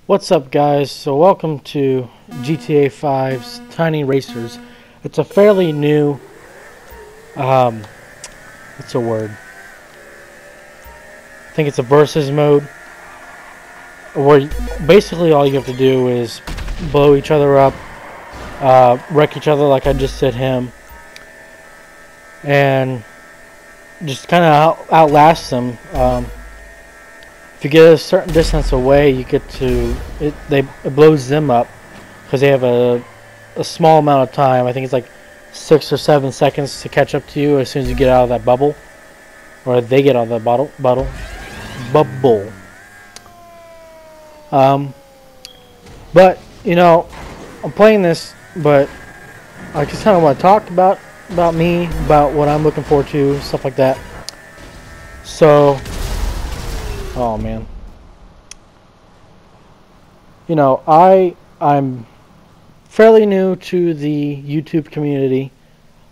What's up, guys? So welcome to GTA 5's Tiny Racers. It's a fairly new what's a word? I think it's a versus mode where basically all you have to do is blow each other up, wreck each other like I just did him, and just kind of outlast them. If you get a certain distance away, you get to it blows them up because they have a small amount of time. I think it's like 6 or 7 seconds to catch up to you as soon as you get out of that bubble, or they get out of the bubble. But you know, I'm playing this, but I just kind of want to talk about me, about what I'm looking forward to, stuff like that. So. Oh man. You know, I'm fairly new to the YouTube community.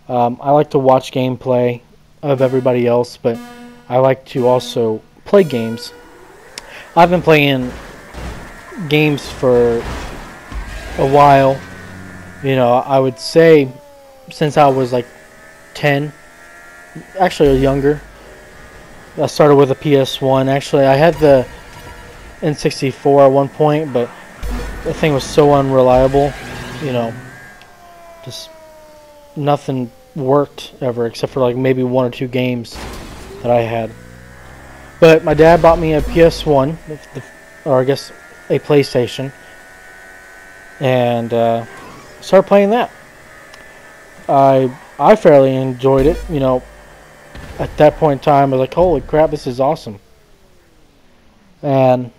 I like to watch gameplay of everybody else, but I like to also play games. I've been playing games for a while. You know, I would say since I was like 10, actually younger. I started with a PS1. Actually, I had the N64 at one point, but the thing was so unreliable. You know, just nothing worked ever except for like maybe 1 or 2 games that I had. But my dad bought me a PS1, or I guess a PlayStation, and started playing that. I fairly enjoyed it. You know. At that point in time, I was like, holy crap, this is awesome. And,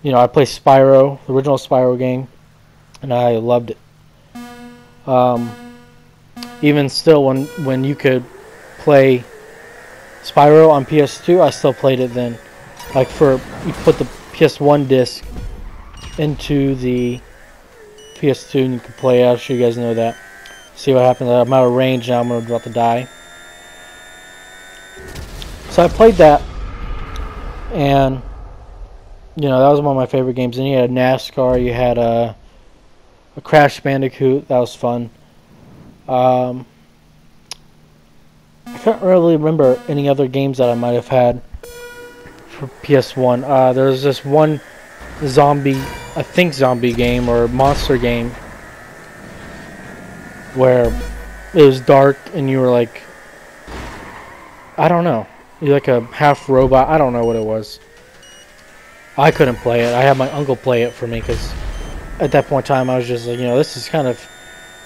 you know, I played Spyro, the original Spyro game, and I loved it. Even still, when you could play Spyro on PS2, I still played it then. Like, you put the PS1 disc into the PS2 and you could play it. I'll show you guys know that. See what happens. I'm out of range now, I'm about to die. So I played that, and you know, that was one of my favorite games. And you had NASCAR, you had a Crash Bandicoot, that was fun. I can't really remember any other games that I might have had for PS1. There was this one zombie game or monster game where it was dark and you were like, I don't know. You're like a half robot. I don't know what it was. I couldn't play it. I had my uncle play it for me because at that point in time I was just like, you know, this is kind of...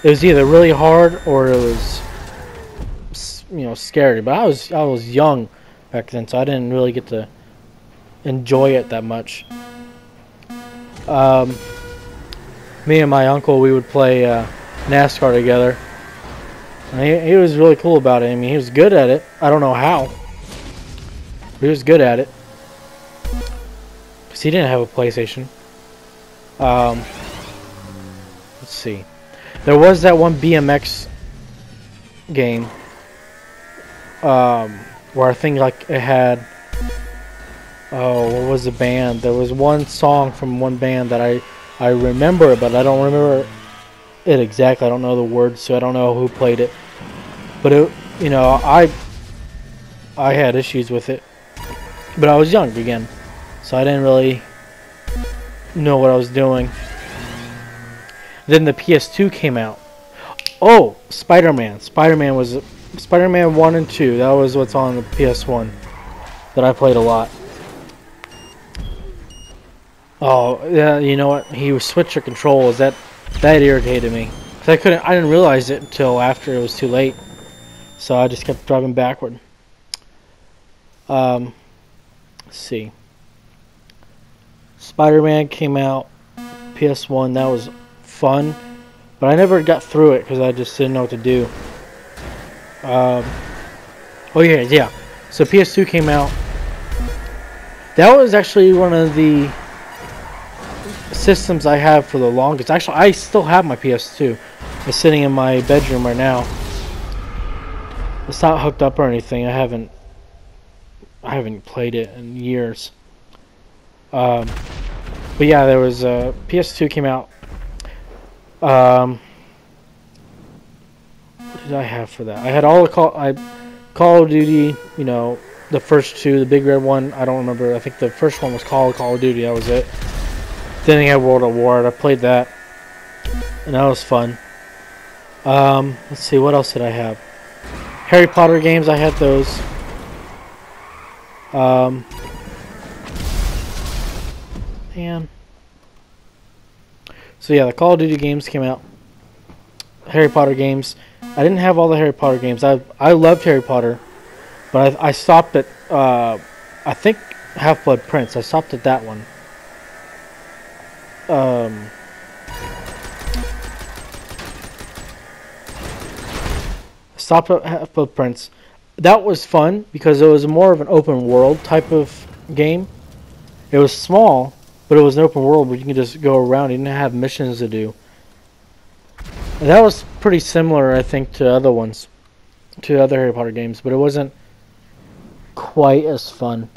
It was either really hard or it was, you know, scary. But I was young back then, so I didn't really get to enjoy it that much. Me and my uncle, we would play NASCAR together. And he was really cool about it. I mean, he was good at it. I don't know how. He was good at it. Because he didn't have a PlayStation. Let's see. There was that one BMX game. Where I think like it had... Oh, what was the band? There was one song from one band that I remember, but I don't remember it exactly. I don't know the words, so I don't know who played it. But it, you know, I had issues with it. But I was young again, so I didn't really know what I was doing. Then the PS2 came out. Oh, Spider-Man. Spider-Man 1 and 2. That was what's on the PS1 that I played a lot. Oh, yeah, you know what? He was switch your controls. That irritated me. Cause I didn't realize it until after it was too late. So I just kept driving backward. Let's see. Spider-Man came out, PS1. That was fun, but I never got through it because I just didn't know what to do. Oh yeah. So PS2 came out. That was actually one of the systems I have for the longest. Actually, I still have my PS2. It's sitting in my bedroom right now. It's not hooked up or anything. I haven't played it in years. But yeah, there was PS2 came out. What did I have for that? I had all the Call of Duty. You know, the first two, the big red one. I don't remember. I think the first one was Call of Duty. That was it. Then I had World at War. I played that, and that was fun. Let's see, what else did I have? Harry Potter games. I had those. Man. So yeah, the Call of Duty games came out. Harry Potter games. I didn't have all the Harry Potter games. I loved Harry Potter, but I stopped at I think Half-Blood Prince. I stopped at that one. Stopped at Half-Blood Prince. That was fun because it was more of an open world type of game. It was small, but it was an open world where you can just go around. You didn't have missions to do. And that was pretty similar, I think, to other ones, to other Harry Potter games, but it wasn't quite as fun.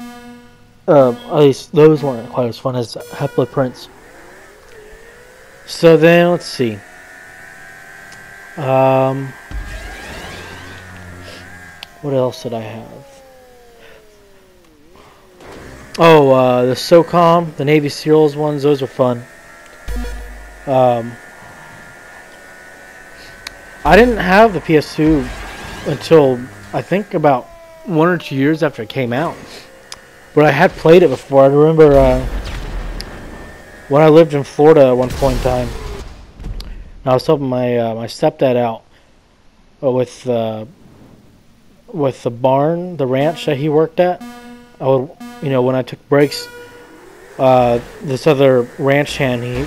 At least those weren't quite as fun as Half-Blood Prince. So then, let's see. What else did I have? Oh, the SOCOM, the Navy SEALs ones, those are fun. I didn't have the PS2 until I think about 1 or 2 years after it came out. But I had played it before. I remember when I lived in Florida at one point in time. I was helping my stepdad out with the barn, the ranch that he worked at. I would, when I took breaks, this other ranch hand he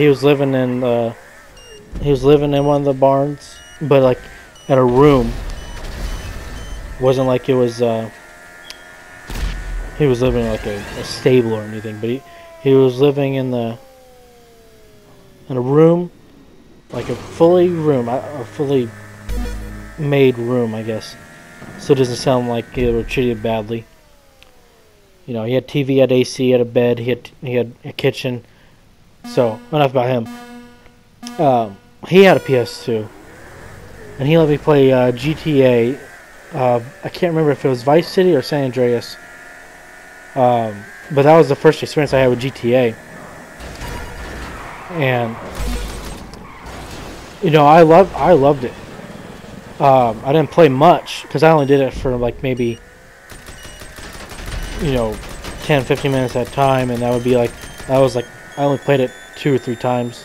was living in one of the barns, but like in a room. It wasn't like it was he was living in like a stable or anything, but he was living in a room, like a fully made room, I guess. So it doesn't sound like they were treated badly. He had TV, he had AC, he had a bed, he had a kitchen. So enough about him. He had a PS2, and he let me play GTA. I can't remember if it was Vice City or San Andreas. But that was the first experience I had with GTA. And I loved it. I didn't play much because I only did it for like maybe 10-15 minutes at a time, and I only played it 2 or 3 times.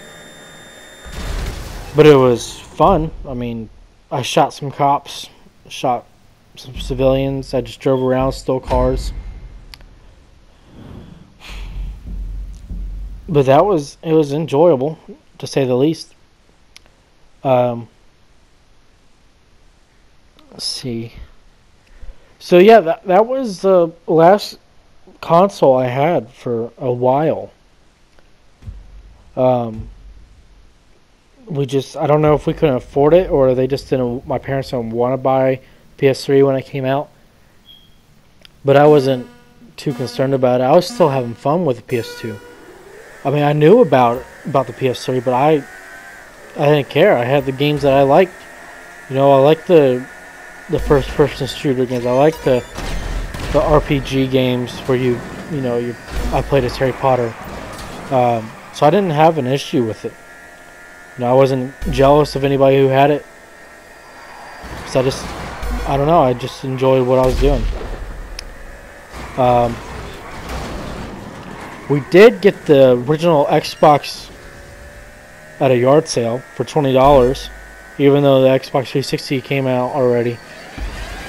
But it was fun. I mean, I shot some cops, shot some civilians. I just drove around, stole cars. But it was enjoyable, to say the least. Let's see. So yeah, that was the last console I had for a while. I don't know if we couldn't afford it, or my parents didn't want to buy PS3 when it came out. But I wasn't too concerned about it. I was still having fun with the PS2. I mean, I knew about the PS3, but I didn't care. I had the games that I liked. I liked the first-person shooter games. I liked the RPG games where I played as Harry Potter. So I didn't have an issue with it. I wasn't jealous of anybody who had it. So I don't know, I just enjoyed what I was doing. We did get the original Xbox at a yard sale for $20, even though the Xbox 360 came out already.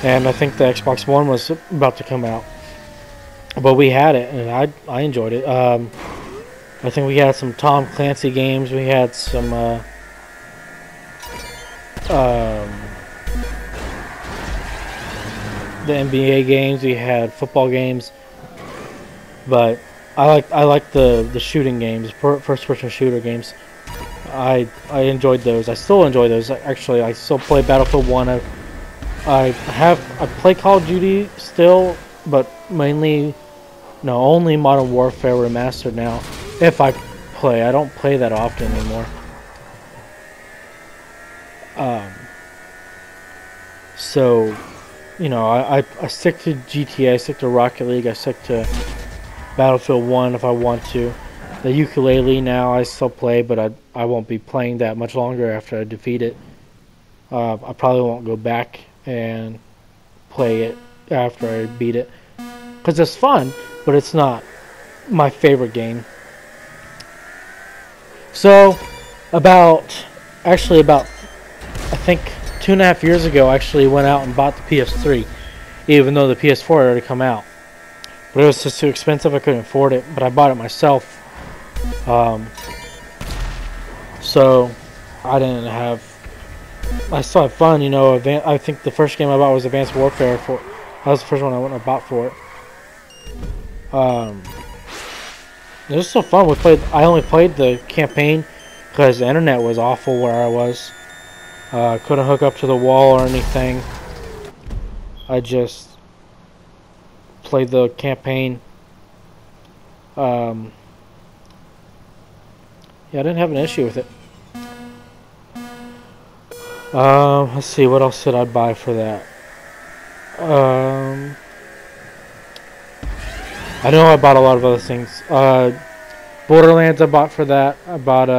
And I think the Xbox One was about to come out. But we had it, and I enjoyed it. I think we had some Tom Clancy games. We had some the NBA games. We had football games. But I like the shooting games, first-person shooter games. I enjoyed those. I still enjoy those. Actually, I still play Battlefield 1. I play Call of Duty still, but mainly No, only Modern Warfare Remastered now. If I play, I don't play that often anymore. So, you know, I stick to GTA, I stick to Rocket League, I stick to Battlefield 1 if I want to. The ukulele now I still play, but I won't be playing that much longer after I defeat it. I probably won't go back and play it after I beat it. Because it's fun, but it's not my favorite game. So, about I think 2.5 years ago, I actually went out and bought the PS3, even though the PS4 had already come out. But it was just too expensive, I couldn't afford it, but I bought it myself. So, I still had fun, you know. I think the first game I bought was Advanced Warfare. That was the first one I went and bought for it. It was so fun. I only played the campaign because the internet was awful where I was. Couldn't hook up to the wall or anything. I just played the campaign. Yeah, I didn't have an issue with it. Let's see, what else did I buy for that? I know I bought a lot of other things. Borderlands I bought for that. I bought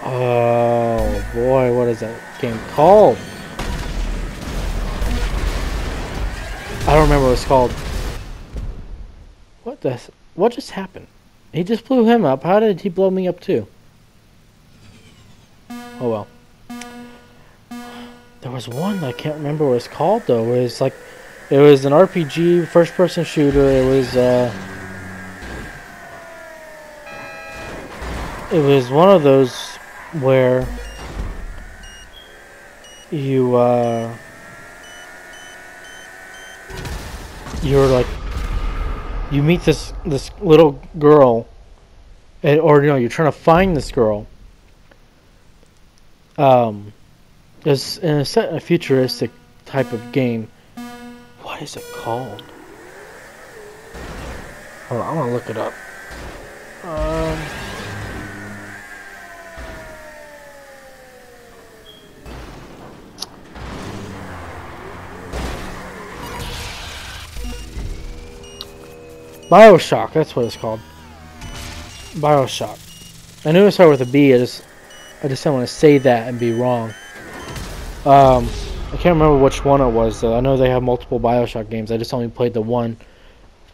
oh boy, what is that game called? I don't remember what it's called. What just happened? He just blew him up. How did he blow me up too? Oh well. There was one that I can't remember what it's called though. It was like, it was an RPG first-person shooter. It was one of those where you're like, you meet this little girl, or you know, you're trying to find this girl. It's in a futuristic type of game. What is it called? Hold on, I'm gonna look it up. BioShock, that's what it's called. BioShock. I knew it started with a B. I just didn't want to say that and be wrong. I can't remember which one it was though. I know they have multiple BioShock games. I just only played the one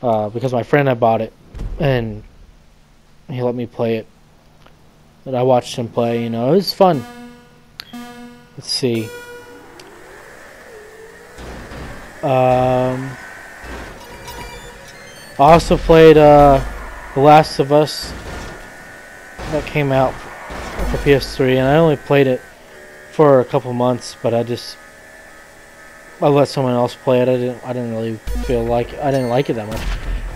because my friend had bought it and he let me play it. And I watched him play. You know, it was fun. Let's see. I also played The Last of Us that came out for PS3, and I only played it for a couple months, but I let someone else play it. I didn't really feel like it. I didn't like it that much,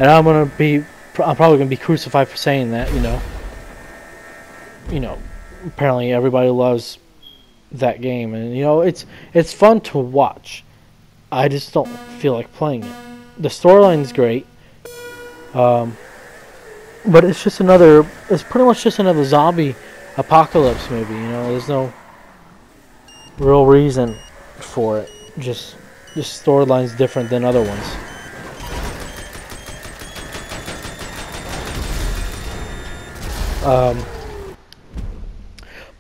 and I'm probably gonna be crucified for saying that. You know, apparently everybody loves that game, and you know, it's fun to watch. I just don't feel like playing it. The storyline's great. But it's pretty much just another zombie apocalypse movie, you know. There's no real reason for it. Just storyline's different than other ones.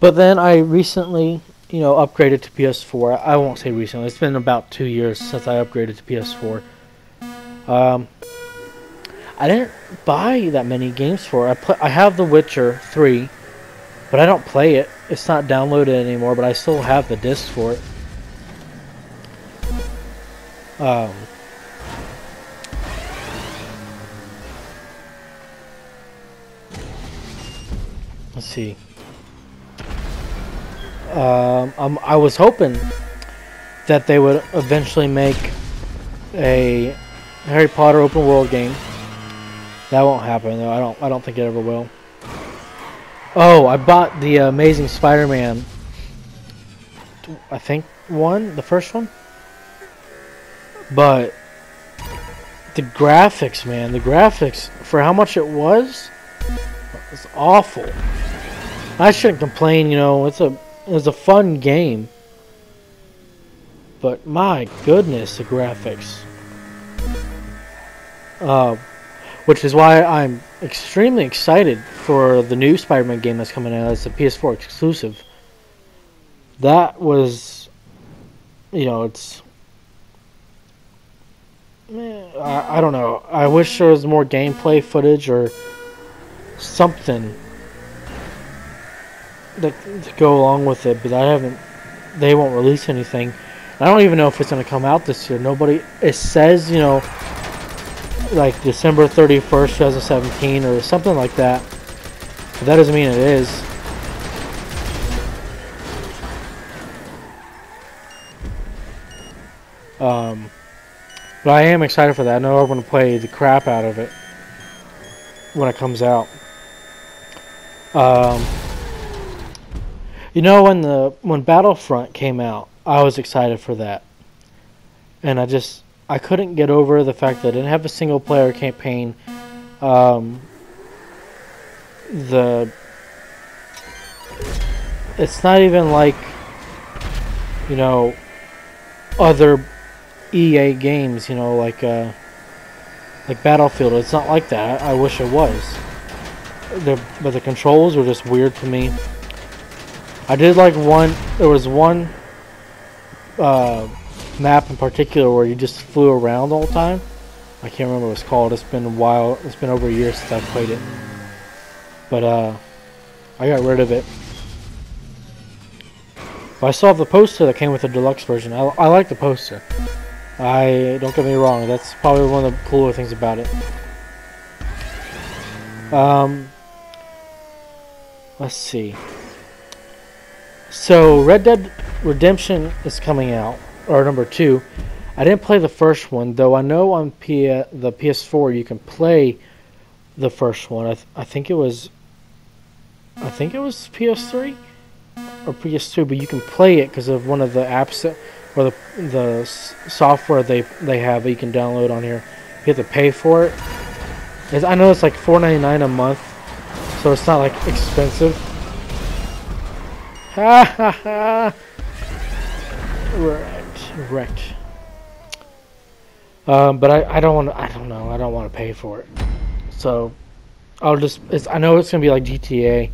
But then I recently, you know, upgraded to PS4. I won't say recently. It's been about 2 years since I upgraded to PS4. I didn't buy that many games for it. I have The Witcher 3, but I don't play it. It's not downloaded anymore, but I still have the disc for it. Let's see. I was hoping that they would eventually make a Harry Potter open world game. That won't happen though. I don't think it ever will. Oh, I bought the Amazing Spider-Man. I think the first one But the graphics, man, the graphics for how much it was awful. I shouldn't complain, you know. It was a fun game, but my goodness, the graphics. Which is why I'm extremely excited for the new Spider-Man game that's coming out. It's a PS4 exclusive. That was, you know, it's. I don't know. I wish there was more gameplay footage or something that to go along with it, but they won't release anything. I don't even know if it's going to come out this year. It says, you know, like December 31st, 2017 or something like that. But that doesn't mean it is. But I am excited for that. I know I'm going to play the crap out of it when it comes out. You know, when Battlefront came out, I was excited for that, and I couldn't get over the fact that it didn't have a single player campaign. It's not even like, you know, other EA games, you know, like Battlefield. It's not like that. I wish it was. But the controls were just weird to me. I did like there was one map in particular where you just flew around all the time. I can't remember what it's called. It's been a while. It's been over a year since I played it. But I got rid of it. But I saw the poster that came with the deluxe version. I like the poster. Don't get me wrong. That's probably one of the cooler things about it. Let's see. So Red Dead Redemption is coming out, or number 2. I didn't play the first one, though. I know on the PS4 you can play the first one. I think it was PS3 or PS2, but you can play it because of one of the apps or the software they have that you can download on here. You have to pay for it. I know it's like $4.99 a month, so it's not like expensive. Ha ha ha! Wrecked. But I don't know. I don't want to pay for it. So I know it's gonna be like GTA,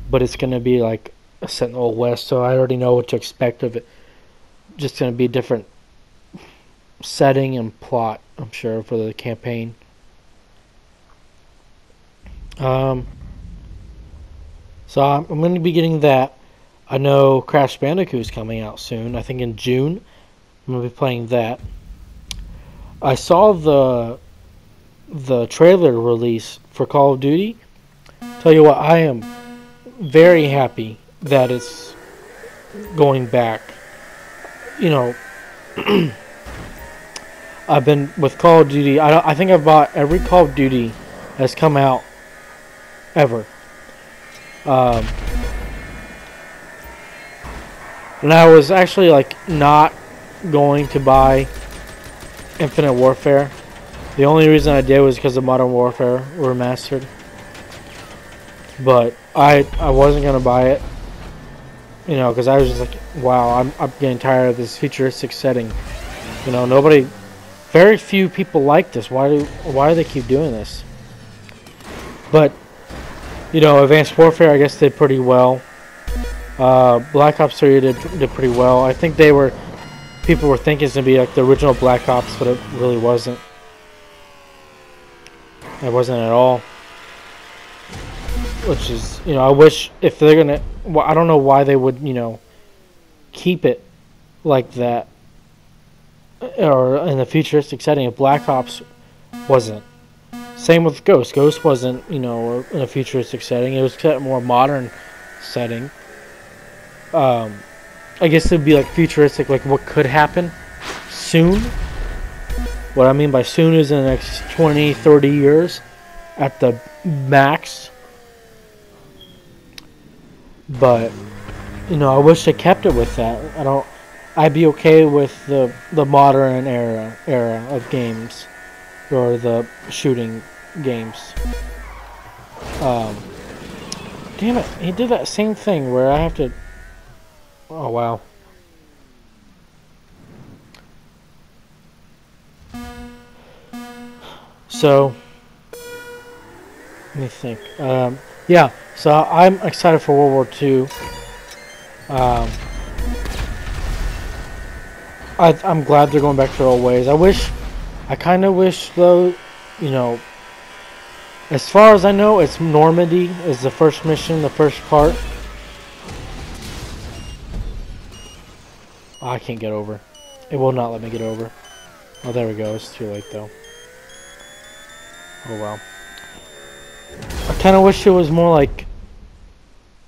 but it's gonna be like set in the Old West, so I already know what to expect of it. Just gonna be a different setting and plot, I'm sure, for the campaign. So I'm going to be getting that. I know Crash Bandicoot is coming out soon. I think in June. I'm going to be playing that. I saw the trailer release for Call of Duty. Tell you what, I am very happy that it's going back. You know, I've been with Call of Duty. I think I've bought every Call of Duty that's come out ever. And I was actually like not going to buy Infinite Warfare. The only reason I did was because of Modern Warfare Remastered. But I wasn't gonna buy it, you know, because I was just like, wow, I'm getting tired of this futuristic setting. You know, very few people like this. Why do they keep doing this? But you know, Advanced Warfare, I guess, did pretty well. Black Ops 3 did pretty well. I think people were thinking it's gonna be like the original Black Ops, but it really wasn't. It wasn't at all. Which is, you know, I wish if they're gonna. Well, I don't know why they would, you know, keep it like that, or in a futuristic setting. If Black Ops wasn't. Same with Ghost. Ghost wasn't, you know, in a futuristic setting. It was set in a more modern setting. I guess it'd be like futuristic, like what could happen soon. What I mean by soon is in the next 20, 30 years at the max. But, you know, I wish they kept it with that. I'd be okay with the modern era of games, or the shooting games. Um, Damn it! He did that same thing where I have to. Oh wow. So let me think. Yeah. So I'm excited for World War II. I'm glad they're going back to their old ways. I kind of wish though, you know, as far as I know, it's Normandy is the first mission, the first part. Oh, I can't get over. It will not let me get over. Oh, there we go. It's too late though. Oh well. I kind of wish it was more like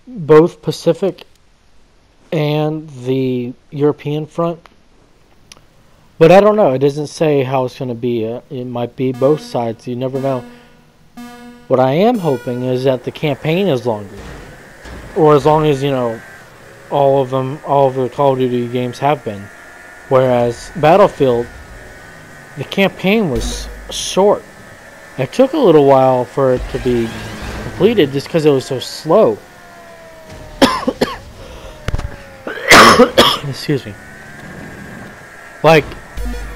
both Pacific and the European front. But I don't know. It doesn't say how it's going to be. It might be both sides. You never know. What I am hoping is that the campaign is longer. Or as long as, you know, all of the Call of Duty games have been. Whereas Battlefield, the campaign was short. It took a little while for it to be completed just because it was so slow. Excuse me. Like,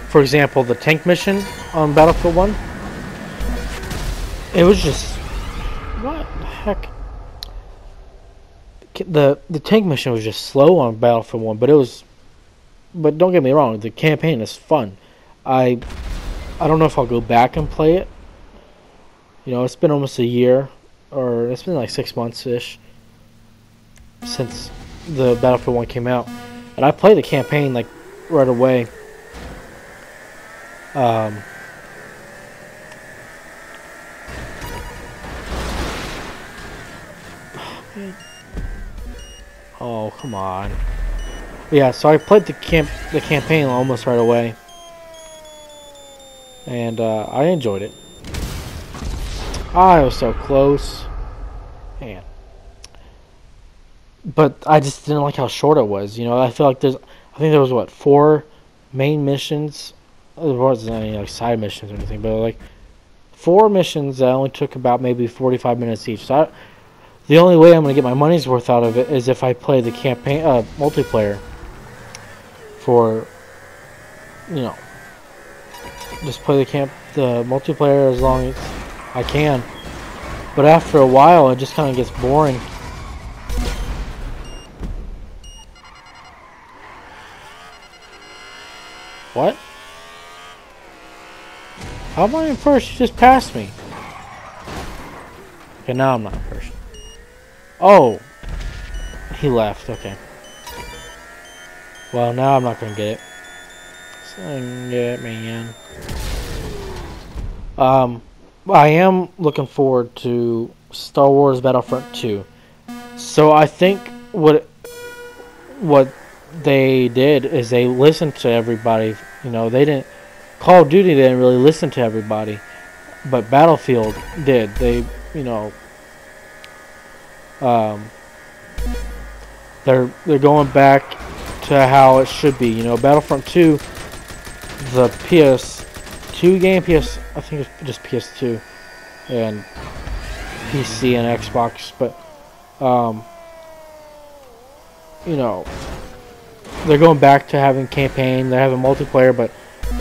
for example, the tank mission on Battlefield 1. It was just... What the heck? The tank mission was just slow on Battlefield 1, but it was... But don't get me wrong, the campaign is fun. I don't know if I'll go back and play it. You know, it's been almost a year, or it's been like 6 months-ish since the Battlefield 1 came out. And I played the campaign like right away. Oh, come on. Yeah, so I played the campaign almost right away. And I enjoyed it. I was so close. Man. But I just didn't like how short it was. You know, I feel like I think there was, what, 4 main missions? There wasn't any like side missions or anything, but like 4 missions that only took about maybe 45 minutes each. So the only way I'm going to get my money's worth out of it is if I play the campaign multiplayer for, you know, just play the multiplayer as long as I can. But after a while, it just kind of gets boring. What? How am I in first? You just passed me. Okay, now I'm not in first. Oh! He left, okay. Well, now I'm not gonna get it. Get it, man. I am looking forward to Star Wars Battlefront 2. So I think what they did is they listened to everybody. You know, they didn't... Call of Duty didn't really listen to everybody. But Battlefield did. They, you know... They're going back to how it should be. You know, Battlefront 2, the PS2 game, I think it's just PS2 and PC and Xbox, but you know, they're going back to having campaign. They're having multiplayer, but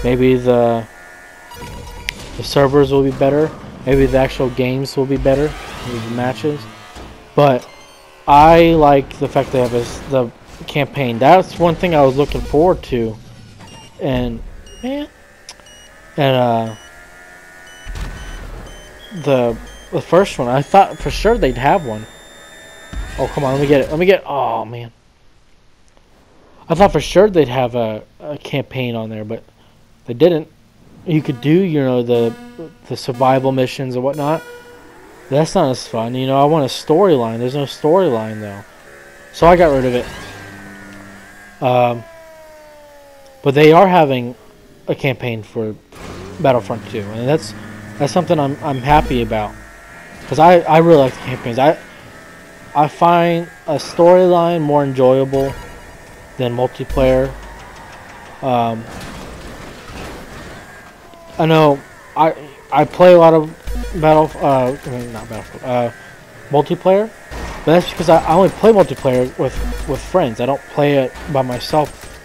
maybe the servers will be better. Maybe the actual games will be better, the matches. But I like the fact they have the campaign. That's one thing I was looking forward to. And man, and the first one, I thought for sure they'd have one. Oh, come on, let me get it. Let me get it. Oh man, I thought for sure they'd have a campaign on there, but they didn't. You could do, you know, the survival missions and whatnot. That's not as fun. You know, I want a storyline. There's no storyline, though. So I got rid of it. But they are having a campaign for Battlefront 2. And that's something I'm happy about. Because I really like the campaigns. I find a storyline more enjoyable than multiplayer. Um, I know I play a lot of not Battlefield, multiplayer, but that's because I only play multiplayer with friends. I don't play it by myself.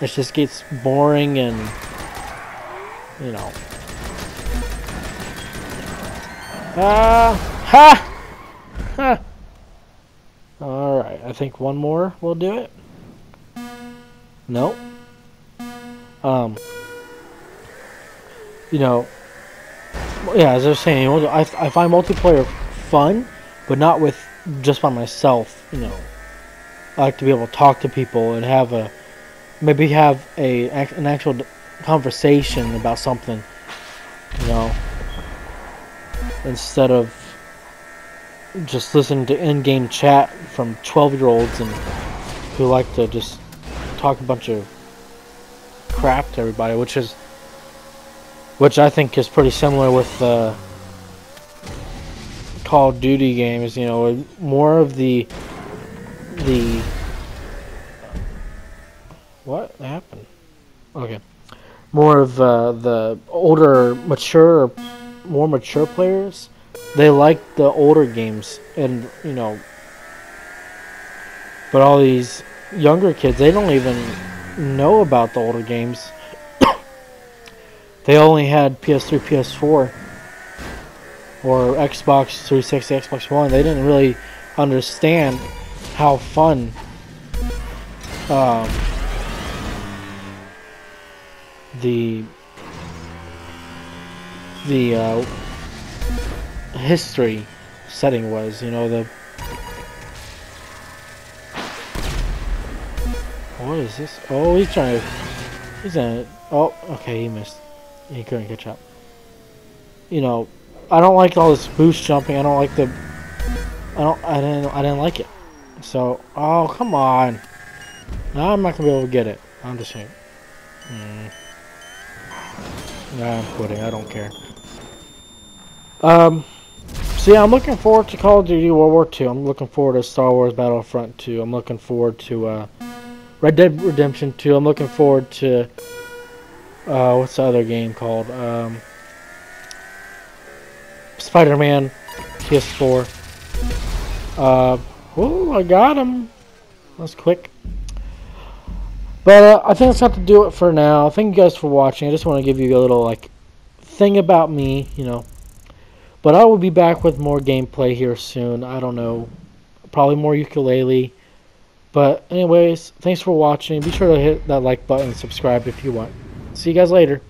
It just gets boring and, you know. Ha! Ha! Alright, I think one more will do it. No. You know, yeah, as I was saying, I find multiplayer fun, but not with just by myself, you know. I like to be able to talk to people and maybe have an actual conversation about something, you know, instead of just listening to in-game chat from 12-year-olds and who like to just talk a bunch of crap to everybody, which I think is pretty similar with Call of Duty games. You know, more of the what happened? Okay, more of the older, more mature players. They like the older games, and you know, but all these younger kids, they don't even know about the older games. They only had PS3, PS4, or Xbox 360, Xbox One. They didn't really understand how fun the history setting was. You know, what is this? Oh, he's in. Oh, okay, he missed. He couldn't catch up. You know, I don't like all this boost jumping. I don't like I didn't like it. So, oh, come on. Now I'm not gonna be able to get it. I'm just saying. Nah, I'm quitting. I don't care. So yeah, I'm looking forward to Call of Duty World War II. I'm looking forward to Star Wars Battlefront 2. I'm looking forward to Red Dead Redemption 2. I'm looking forward to what's the other game called? Spider-Man PS4. Oh, I got him. That's quick. But I think that's got to do it for now. Thank you guys for watching. I just want to give you a little thing about me, you know. But I will be back with more gameplay here soon. I don't know, probably more ukulele. But anyways, thanks for watching. Be sure to hit that like button and subscribe if you want. See you guys later.